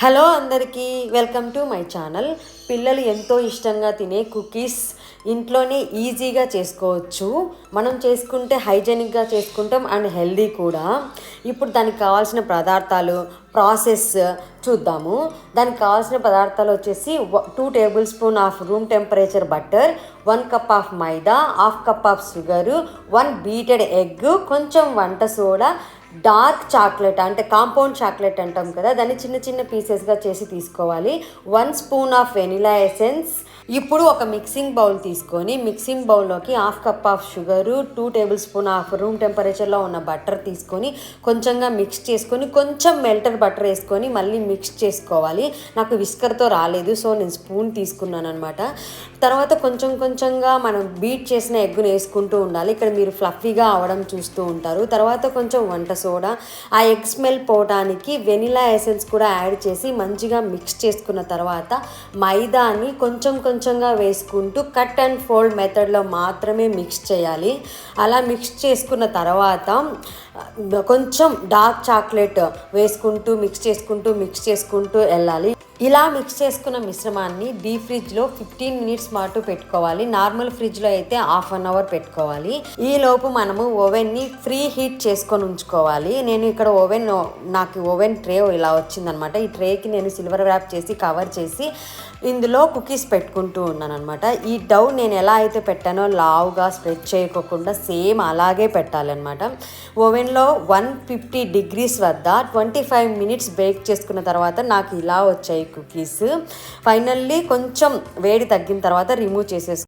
Hello అందరికీ welcome to my channel. పిల్లలు ఎంతో ఇష్టంగా తినే కుకీస్ ఇంట్లోనే ఈజీగా చేసుకోవచ్చు. మనం చేసుకుంటే హైజెనిక్గా చేసుకుంటాం అండ్ హెల్దీ కూడా. ఇప్పుడు దానికి కావాల్సిన పదార్థాలు ప్రాసెస్ చూద్దాము. దానికి కావాల్సిన పదార్థాలు వచ్చేసి 2 table spoon of room temperature butter, 1 cup of maida, half cup of sugar, 1 beated egg, కొంచెం వంట సోడా, డార్క్ చాక్లెట్ అంటే కాంపౌండ్ చాక్లెట్ అంటాం కదా, దాన్ని చిన్న చిన్న పీసెస్గా చేసి తీసుకోవాలి. 1 స్పూన్ ఆఫ్ వెనిలా ఎసెన్స్. ఇప్పుడు ఒక మిక్సింగ్ బౌల్ తీసుకొని మిక్సింగ్ బౌల్లోకి half cup of sugar, 2 table spoon of room టెంపరేచర్లో ఉన్న బటర్ తీసుకొని కొంచెంగా మిక్స్ చేసుకొని కొంచెం మెల్టర్ బటర్ వేసుకొని మళ్ళీ మిక్స్ చేసుకోవాలి. నాకు విస్కర్తో రాలేదు, సో నేను స్పూన్ తీసుకున్నాను అనమాట. తర్వాత కొంచెం కొంచెంగా మనం బీట్ చేసిన ఎగ్గును వేసుకుంటూ ఉండాలి. ఇక్కడ మీరు ఫ్లఫీగా అవడం చూస్తూ ఉంటారు. తర్వాత కొంచెం వంట సోడా, ఆ ఎగ్ స్మెల్ పోవడానికి వెనిలా ఎసెన్స్ కూడా యాడ్ చేసి మంచిగా మిక్స్ చేసుకున్న తర్వాత మైదాని కొంచెం కొంచెంగా వేసుకుంటూ కట్ అండ్ ఫోల్డ్ మెథడ్లో మాత్రమే మిక్స్ చేయాలి. అలా మిక్స్ చేసుకున్న తర్వాత కొంచెం డార్క్ చాక్లెట్ వేసుకుంటూ మిక్స్ చేసుకుంటూ వెళ్ళాలి. ఇలా మిక్స్ చేసుకున్న మిశ్రమాన్ని డీప్ ఫ్రిడ్జ్లో 15 మినిట్స్ పాటు పెట్టుకోవాలి. నార్మల్ ఫ్రిడ్జ్లో అయితే హాఫ్ అన్ అవర్ పెట్టుకోవాలి. ఈ లోపు మనము ఓవెన్ని ఫ్రీ హీట్ చేసుకొని ఉంచుకోవాలి. నేను ఇక్కడ నాకు ఓవెన్ ట్రే ఇలా వచ్చిందనమాట. ఈ ట్రేకి నేను సిల్వర్ ర్యాప్ చేసి కవర్ చేసి ఇందులో కుకీస్ పెట్టుకుంటూ ఉన్నాను అనమాట. ఈ డౌ నేను ఎలా అయితే పెట్టానో లావుగా స్ప్రెడ్ చేయకోకుండా సేమ్ అలాగే పెట్టాలన్నమాట. ఓవెన్లో 150 డిగ్రీస్ వద్ద 25 మినిట్స్ బేక్ చేసుకున్న తర్వాత నాకు ఇలా వచ్చాయి కుకీస్. ఫైనల్లీ కొంచెం వేడి తగ్గిన తర్వాత రిమూవ్ చేసేసుకున్నాను.